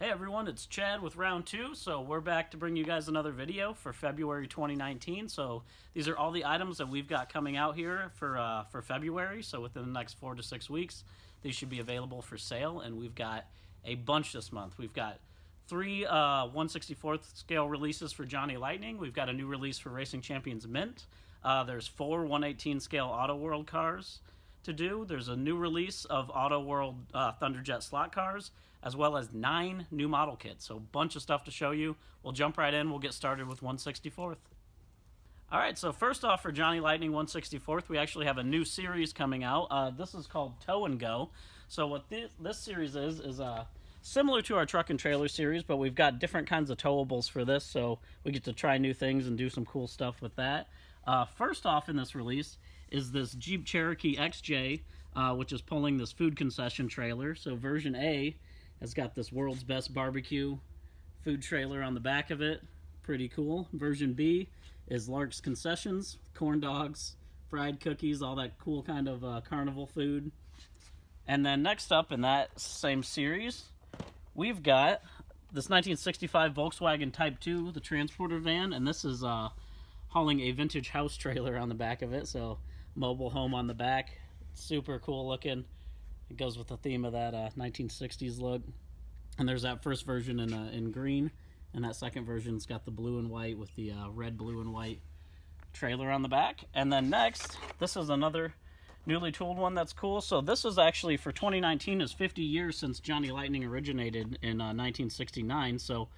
Hey everyone, it's Chad with round 2. So we're back to bring you guys another video for February 2019. So these are all the items that we've got coming out here for February. So within the next 4 to 6 weeks, these should be available for sale. And we've got a bunch this month. We've got 3 1/64th scale releases for Johnny Lightning. We've got a new release for Racing Champions Mint. There's 4 1/18 scale Auto World cars to do. There's a new release of Auto World Thunderjet slot cars, as well as 9 new model kits. So a bunch of stuff to show you. We'll jump right in. We'll get started with 1/64th. All right, so first off for Johnny Lightning 1/64th, we actually have a new series coming out. This is called Tow and Go. So what this series is similar to our truck and trailer series, but we've got different kinds of towables for this, so we get to try new things and do some cool stuff with that. First off in this release is this Jeep Cherokee XJ, which is pulling this food concession trailer. So version A has got this world's best barbecue food trailer on the back of it. Pretty cool. Version B is Lark's Concessions, corn dogs, fried cookies, all that cool kind of carnival food. And then next up in that same series, we've got this 1965 Volkswagen Type 2, the transporter van, and this is hauling a vintage house trailer on the back of it, so mobile home on the back. Super cool looking. It goes with the theme of that 1960s look. And there's that first version in green, and that second version's got the blue and white with the red, blue, and white trailer on the back. And then next, this is another newly tooled one that's cool. So this is actually for 2019 is 50 years since Johnny Lightning originated in 1969. So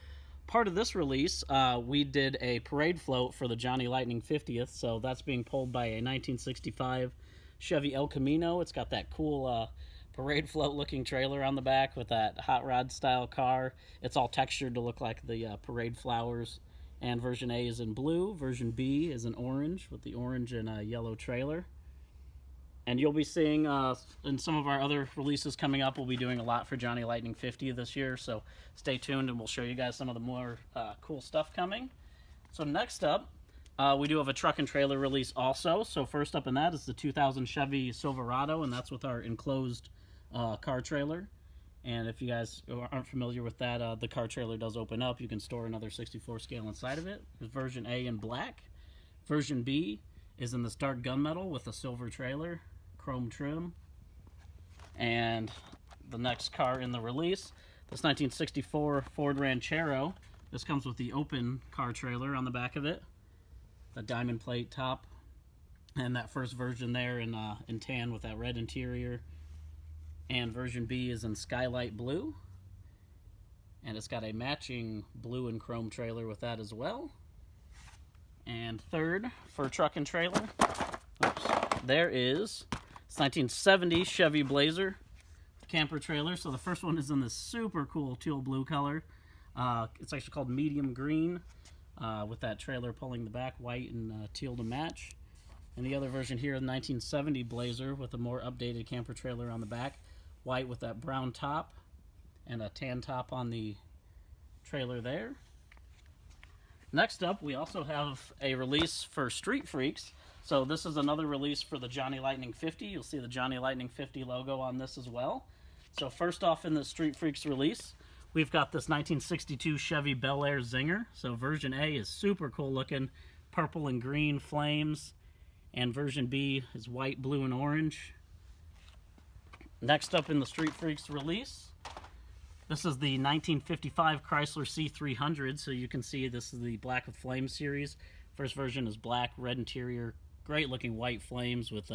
part of this release, we did a parade float for the Johnny Lightning 50th. So that's being pulled by a 1965 Chevy El Camino. It's got that cool parade float looking trailer on the back with that hot rod style car. It's all textured to look like the parade flowers. And version A is in blue. Version B is in orange with the orange and yellow trailer. And you'll be seeing in some of our other releases coming up, we'll be doing a lot for Johnny Lightning 50 this year. So stay tuned and we'll show you guys some of the more cool stuff coming. So next up, we do have a truck and trailer release also. So first up in that is the 2000 Chevy Silverado, and that's with our enclosed car trailer. And if you guys aren't familiar with that, the car trailer does open up. You can store another 64 scale inside of it. There's version A in black. Version B is in this dark gunmetal with a silver trailer, chrome trim. And the next car in the release, this 1964 Ford Ranchero. This comes with the open car trailer on the back of it, the diamond plate top, and that first version there in tan with that red interior. And version B is in skylight blue, and it's got a matching blue and chrome trailer with that as well. And third for truck and trailer, there is this 1970 Chevy Blazer camper trailer. So the first one is in this super cool teal blue color. It's actually called medium green, with that trailer pulling the back white and teal to match. And the other version here, the 1970 Blazer with a more updated camper trailer on the back, white with that brown top and a tan top on the trailer there. Next up, we also have a release for Street Freaks. So this is another release for the Johnny Lightning 50. You'll see the Johnny Lightning 50 logo on this as well. So first off in the Street Freaks release, we've got this 1962 Chevy Bel Air Zinger. So version A is super cool looking, purple and green flames. And version B is white, blue, and orange. Next up in the Street Freaks release, this is the 1955 Chrysler C300. So you can see this is the Black with Flames series. First version is black, red interior, great looking white flames with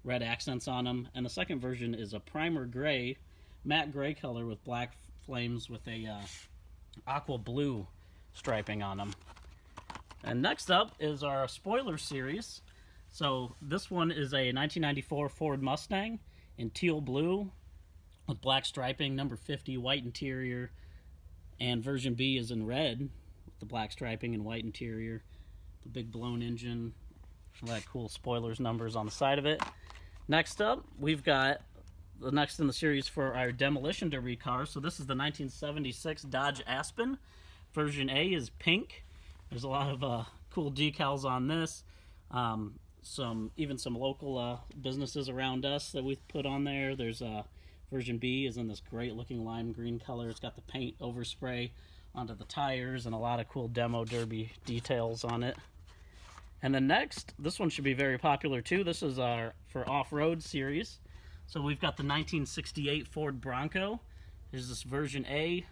red accents on them. And the second version is a primer gray, matte gray color with black flames with a aqua blue striping on them. And next up is our spoiler series. So this one is a 1994 Ford Mustang in teal blue with black striping, number 50, white interior, and version B is in red with the black striping and white interior, the big blown engine, all that cool spoilers numbers on the side of it. Next up, we've got the next in the series for our demolition debris car. So this is the 1976 Dodge Aspen. Version A is pink. There's a lot of cool decals on this. Even some local businesses around us that we've put on there. There's Version B is in this great looking lime green color. It's got the paint overspray onto the tires and a lot of cool demo derby details on it. And then next, this one should be very popular too. This is our for off-road series. So we've got the 1968 Ford Bronco. There's this version A.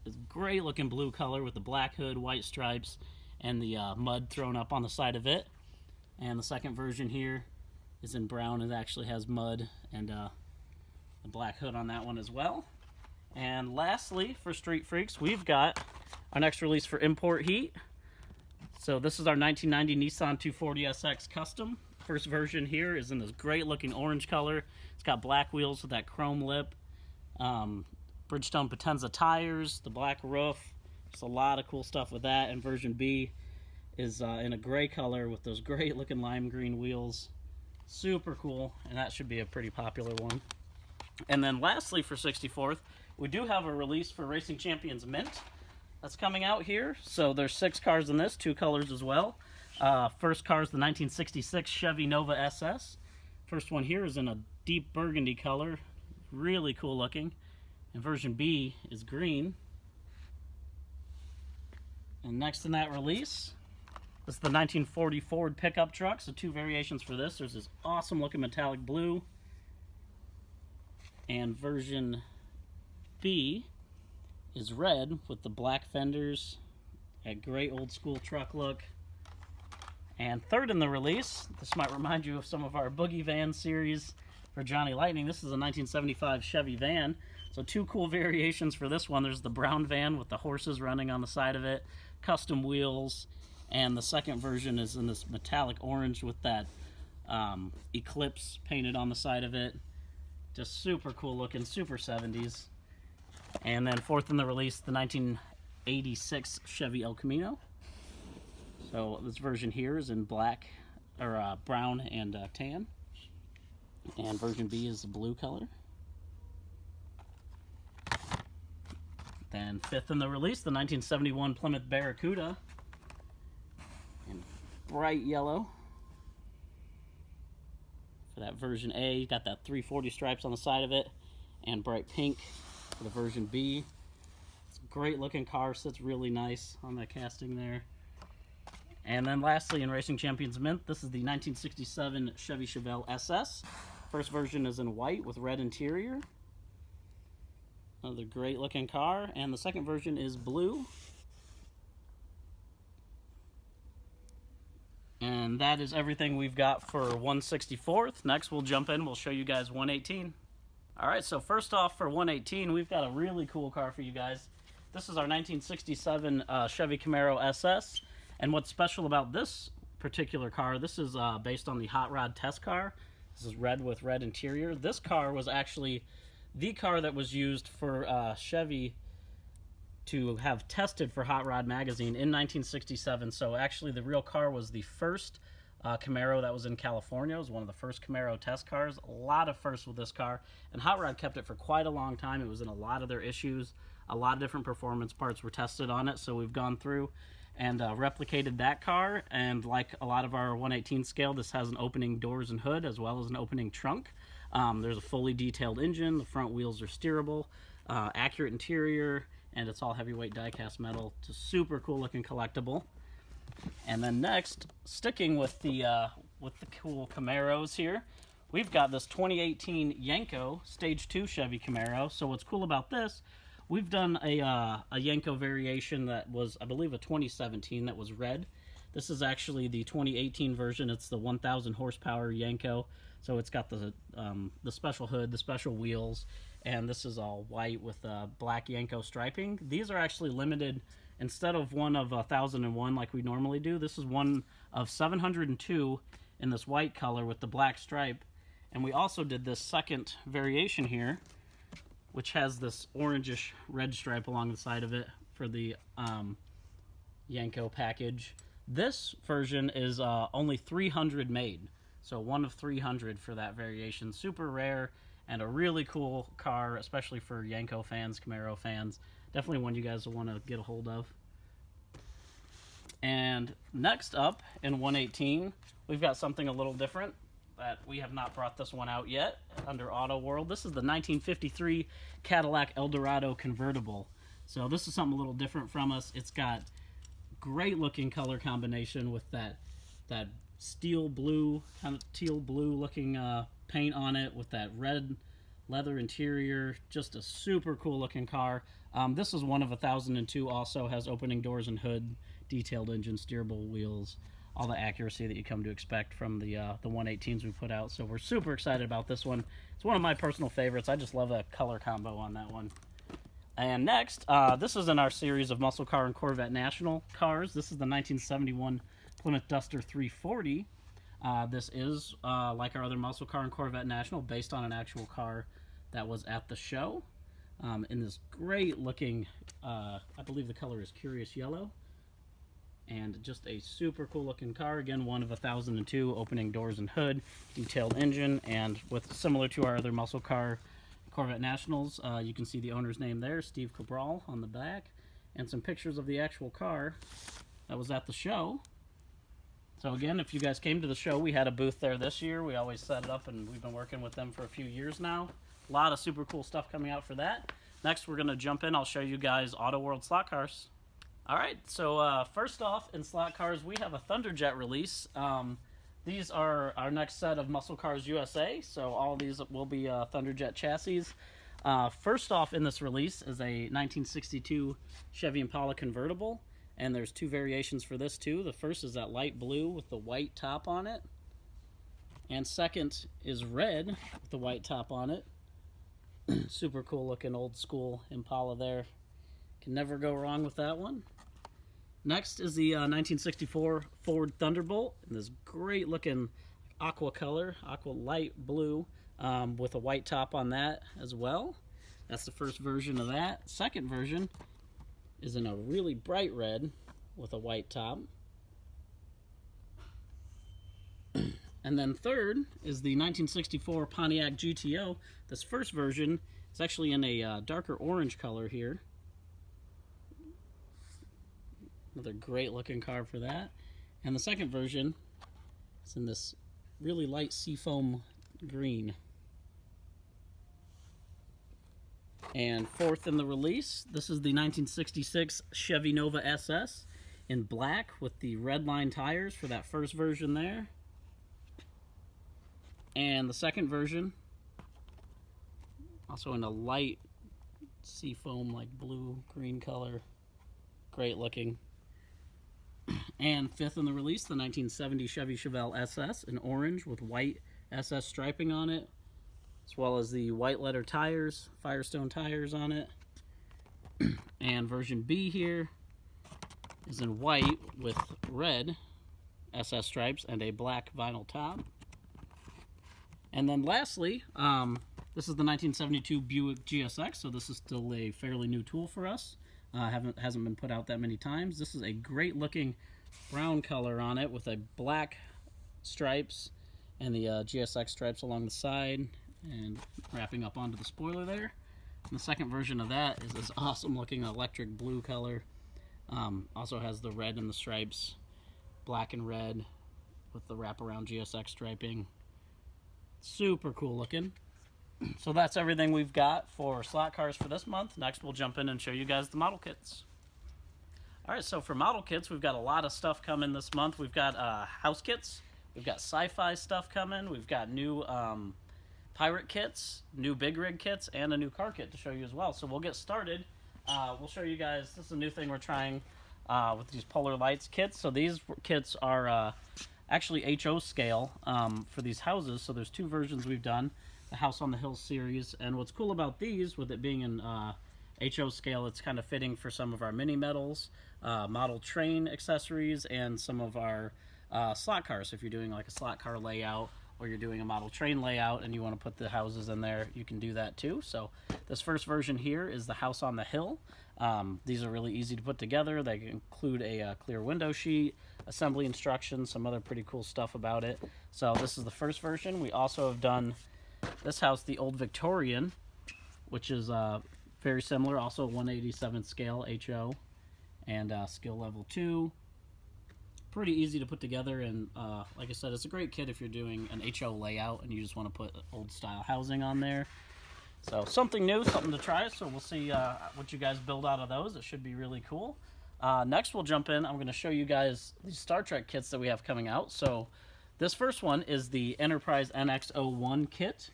It's great looking blue color with the black hood, white stripes, and the mud thrown up on the side of it. And the second version here is in brown. It actually has mud and a black hood on that one as well. And lastly, for Street Freaks, we've got our next release for Import Heat. So this is our 1990 Nissan 240SX Custom. First version here is in this great looking orange color. It's got black wheels with that chrome lip, Bridgestone Potenza tires, the black roof. Just a lot of cool stuff with that. And version B is in a gray color with those great looking lime green wheels. Super cool, and that should be a pretty popular one. And then lastly for 64th, we do have a release for Racing Champions Mint that's coming out here. So there's 6 cars in this, 2 colors as well. First car is the 1966 Chevy Nova SS. First one here is in a deep burgundy color, really cool looking. And version B is green. And next in that release, this is the 1940 Ford pickup truck. So 2 variations for this. There's this awesome looking metallic blue. And version B is red with the black fenders. A great old school truck look. And third in the release, this might remind you of some of our Boogie Van series for Johnny Lightning. This is a 1975 Chevy van. So 2 cool variations for this one. There's the brown van with the horses running on the side of it, custom wheels, and the second version is in this metallic orange with that Eclipse painted on the side of it. Just super cool looking, super 70s. And then fourth in the release, the 1986 Chevy El Camino. So this version here is in black, or brown and tan. And version B is the blue color. Then fifth in the release, the 1971 Plymouth Barracuda. In bright yellow. For that version A, you got that 340 stripes on the side of it, and bright pink for the version B. It's a great looking car, sits really nice on that casting there. And then lastly, in Racing Champions Mint, this is the 1967 Chevy Chevelle SS. First version is in white with red interior. Another great looking car, and the second version is blue. And that is everything we've got for 164th. Next, we'll jump in. We'll show you guys 118. All right, so first off, for 118, we've got a really cool car for you guys. This is our 1967 Chevy Camaro SS. And what's special about this particular car, this is based on the Hot Rod test car. This is red with red interior. This car was actually the car that was used for Chevy to have tested for Hot Rod magazine in 1967. So actually the real car was the first Camaro that was in California. It was one of the first Camaro test cars. A lot of firsts with this car, and Hot Rod kept it for quite a long time. It was in a lot of their issues. A lot of different performance parts were tested on it, so we've gone through and replicated that car. And like a lot of our 118 scale, this has an opening doors and hood as well as an opening trunk. There's a fully detailed engine. The front wheels are steerable, accurate interior, and it's all heavyweight die-cast metal. It's a super cool looking collectible. And then next, sticking with the cool Camaros here, we've got this 2018 Yenko Stage 2 Chevy Camaro. So what's cool about this, we've done a Yenko variation that was, I believe, a 2017 that was red. This is actually the 2018 version. It's the 1,000 horsepower Yenko. So it's got the special hood, the special wheels, and this is all white with black Yenko striping. These are actually limited. Instead of one of 1,001 like we normally do, this is one of 702 in this white color with the black stripe. And we also did this second variation here, which has this orangish red stripe along the side of it for the Yenko package. This version is only 300 made, so one of 300 for that variation. Super rare and a really cool car, especially for Yenko fans, Camaro fans. Definitely one you guys will want to get a hold of. And next up in 118, we've got something a little different. that we have not brought this one out yet under Auto World. This is the 1953 Cadillac Eldorado convertible. So this is something a little different from us. It's got great looking color combination with that steel blue, kind of teal blue looking paint on it with that red leather interior. Just a super cool looking car. This is one of 1002. Also has opening doors and hood, detailed engine, steerable wheels, all the accuracy that you come to expect from the 118s we put out. So we're super excited about this one. It's one of my personal favorites. I just love that color combo on that one. And next, this is in our series of Muscle Car and Corvette National cars. This is the 1971 Plymouth Duster 340. This is, like our other Muscle Car and Corvette National, based on an actual car that was at the show. In this great looking, I believe the color is Curious Yellow. And just a super cool looking car. Again, one of 1002, opening doors and hood, detailed engine, and with similar to our other Muscle Car Corvette Nationals, you can see the owner's name there, Steve Cabral, on the back, and some pictures of the actual car that was at the show. So again, if you guys came to the show, we had a booth there this year. We always set it up, and we've been working with them for a few years now. A lot of super cool stuff coming out for that. Next, we're going to jump in. I'll show you guys Auto World slot cars. All right, so first off, in slot cars, we have a Thunderjet release. These are our next set of Muscle Cars USA, so all these will be Thunderjet chassis. First off in this release is a 1962 Chevy Impala convertible, and there's two variations for this too. The first is that light blue with the white top on it, and second is red with the white top on it. Super cool looking old school Impala there. Can never go wrong with that one. Next is the 1964 Ford Thunderbolt in this great looking aqua color, aqua light blue, with a white top on that as well. That's the first version of that. Second version is in a really bright red with a white top. And then third is the 1964 Pontiac GTO. This first version is actually in a darker orange color here. Another great looking car for that. And the second version is in this really light seafoam green. And fourth in the release, this is the 1966 Chevy Nova SS in black with the red line tires for that first version there. And the second version, also in a light seafoam like blue green color. Great looking. And fifth in the release, the 1970 Chevy Chevelle SS in orange with white SS striping on it, as well as the white letter tires, Firestone tires on it. And version B here is in white with red SS stripes and a black vinyl top. And then lastly, this is the 1972 Buick GSX, so this is still a fairly new tool for us. Hasn't been put out that many times. This is a great looking brown color on it with a black stripes and the GSX stripes along the side and wrapping up onto the spoiler there. And the second version of that is this awesome looking electric blue color. Also has the red and the stripes, black and red with the wraparound GSX striping. Super cool looking. So that's everything we've got for slot cars for this month. Next, we'll jump in and show you guys the model kits. All right, so for model kits, we've got a lot of stuff coming this month. We've got house kits. We've got sci-fi stuff coming. We've got new pirate kits, new big rig kits, and a new car kit to show you as well. So we'll get started. We'll show you guys, this is a new thing we're trying with these Polar Lights kits. So these kits are actually HO scale for these houses. So there's two versions we've done. The House on the Hill series, and what's cool about these, with it being in HO scale, it's kind of fitting for some of our mini metals, model train accessories, and some of our slot cars. If you're doing like a slot car layout or you're doing a model train layout and you want to put the houses in there, you can do that too. So this first version here is the House on the Hill. These are really easy to put together. They include a clear window sheet, assembly instructions, some other pretty cool stuff about it. So this is the first version. We also have done this house, the Old Victorian, which is very similar, also 1/87 scale HO and skill level 2. pretty easy to put together, and like I said, it's a great kit if you're doing an HO layout and you just want to put old style housing on there. So something new, something to try. So we'll see what you guys build out of those. It should be really cool. Next we'll jump in. I'm going to show you guys these Star Trek kits that we have coming out. So this first one is the Enterprise NX-01 kit.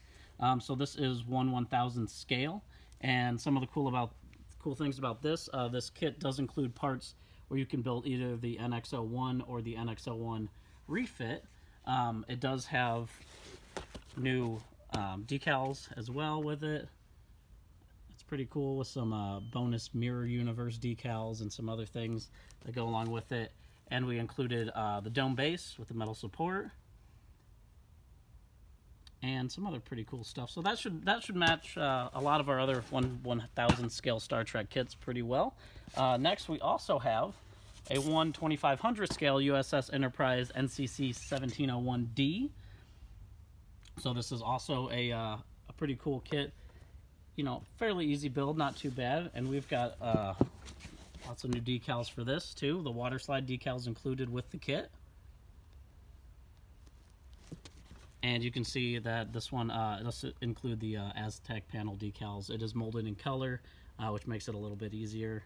So this is 1/1000 scale, and some of the cool things about this, this kit does include parts where you can build either the NX-01 or the NX-01 refit. It does have new decals as well with it. It's pretty cool with some bonus mirror universe decals and some other things that go along with it. And we included the dome base with the metal support and some other pretty cool stuff. So that should match a lot of our other 1/1000 scale Star Trek kits pretty well. Next, we also have a 1/2500 scale USS Enterprise NCC 1701D. So this is also a pretty cool kit. You know, fairly easy build, not too bad. And we've got lots of new decals for this too. The water slide decals included with the kit. And you can see that this one does include the Aztec panel decals. It is molded in color, which makes it a little bit easier.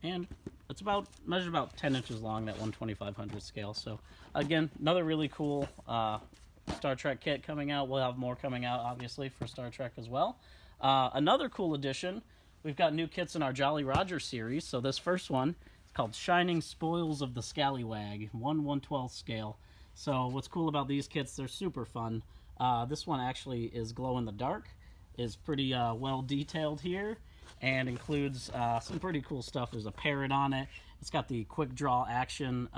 And it's measured about 10 inches long, that 1/2500 scale. So again, another really cool Star Trek kit coming out. We'll have more coming out, obviously, for Star Trek as well. Another cool addition, we've got new kits in our Jolly Roger series. So this first one is called Shining Spoils of the Scallywag, 1/112 scale. So what's cool about these kits, they're super fun. This one actually is glow in the dark, is pretty well detailed here, and includes some pretty cool stuff. There's a parrot on it. It's got the quick draw action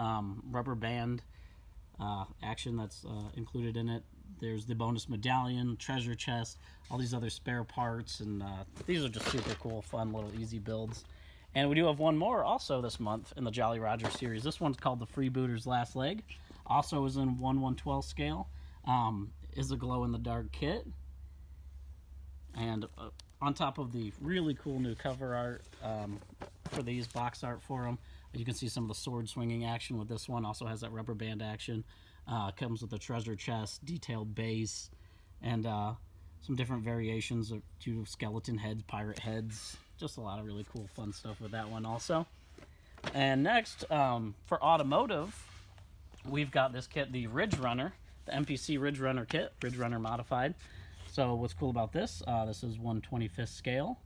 rubber band action that's included in it. There's the bonus medallion, treasure chest, all these other spare parts, and these are just super cool, fun little easy builds. And we do have one more also this month in the Jolly Roger series. This one's called the Freebooter's Last Leg. Also is in 1/112 scale. Is a glow in the dark kit. And on top of the really cool new cover art for these, box art for them, you can see some of the sword swinging action with this one. Also has that rubber band action. Comes with a treasure chest, detailed base, and some different variations of two skeleton heads, pirate heads. Just a lot of really cool fun stuff with that one also. And next, for automotive, we've got this kit, the Ridge Runner, the MPC Ridge Runner kit, Ridge Runner modified. So what's cool about this, this is 1/25 scale.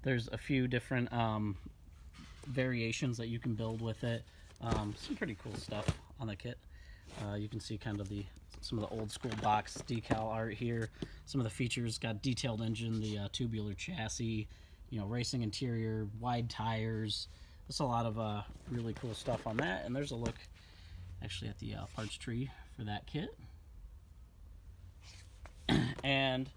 There's a few different variations that you can build with it. Some pretty cool stuff on the kit. You can see kind of some of the old school box decal art here. Some of the features got detailed engine, the tubular chassis, you know, racing interior, wide tires. There's a lot of really cool stuff on that. And there's a look actually at the parts tree for that kit. And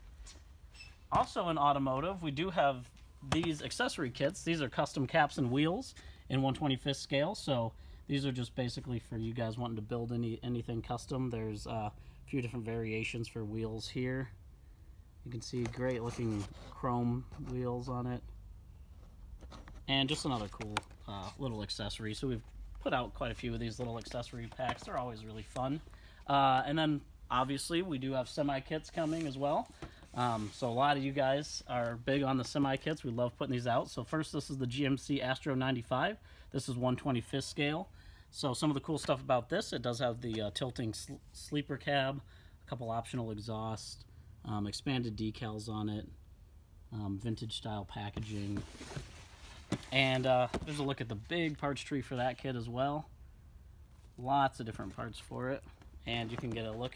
also in automotive, we do have these accessory kits. These are custom caps and wheels in 1/25 scale. So these are just basically for you guys wanting to build anything custom. There's a few different variations for wheels here. You can see great looking chrome wheels on it. And just another cool little accessory. So we've put out quite a few of these little accessory packs. They're always really fun. And then obviously we do have semi kits coming as well. So a lot of you guys are big on the semi kits. We love putting these out. So first, this is the GMC Astro 95. This is 1/25 scale. So some of the cool stuff about this, it does have the tilting sleeper cab, a couple optional exhausts, expanded decals on it, vintage style packaging. And there's a look at the big parts tree for that kit as well. Lots of different parts for it. And you can get a look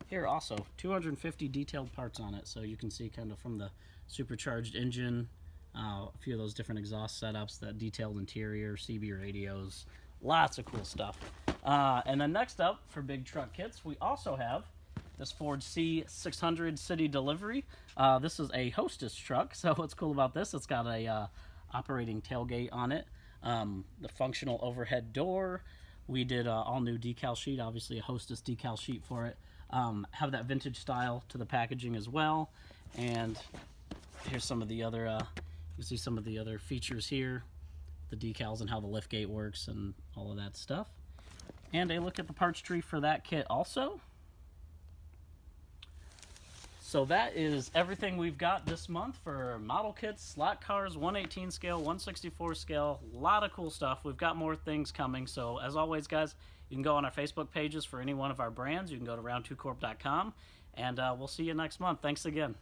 here also. 250 detailed parts on it. So you can see kind of from the supercharged engine, a few of those different exhaust setups, that detailed interior, CB radios. Lots of cool stuff. And then next up for big truck kits, we also have this Ford C600 City Delivery. This is a Hostess truck. So what's cool about this, it's got a operating tailgate on it, the functional overhead door. We did all new decal sheet, obviously a Hostess decal sheet for it. Have that vintage style to the packaging as well. And here's some of the other, you see some of the other features here, the decals and how the lift gate works and all of that stuff. and a look at the parts tree for that kit also. So that is everything we've got this month for model kits, slot cars, 118 scale, 164 scale, a lot of cool stuff. We've got more things coming. So as always, guys, you can go on our Facebook pages for any one of our brands. You can go to round2corp.com, and we'll see you next month. Thanks again.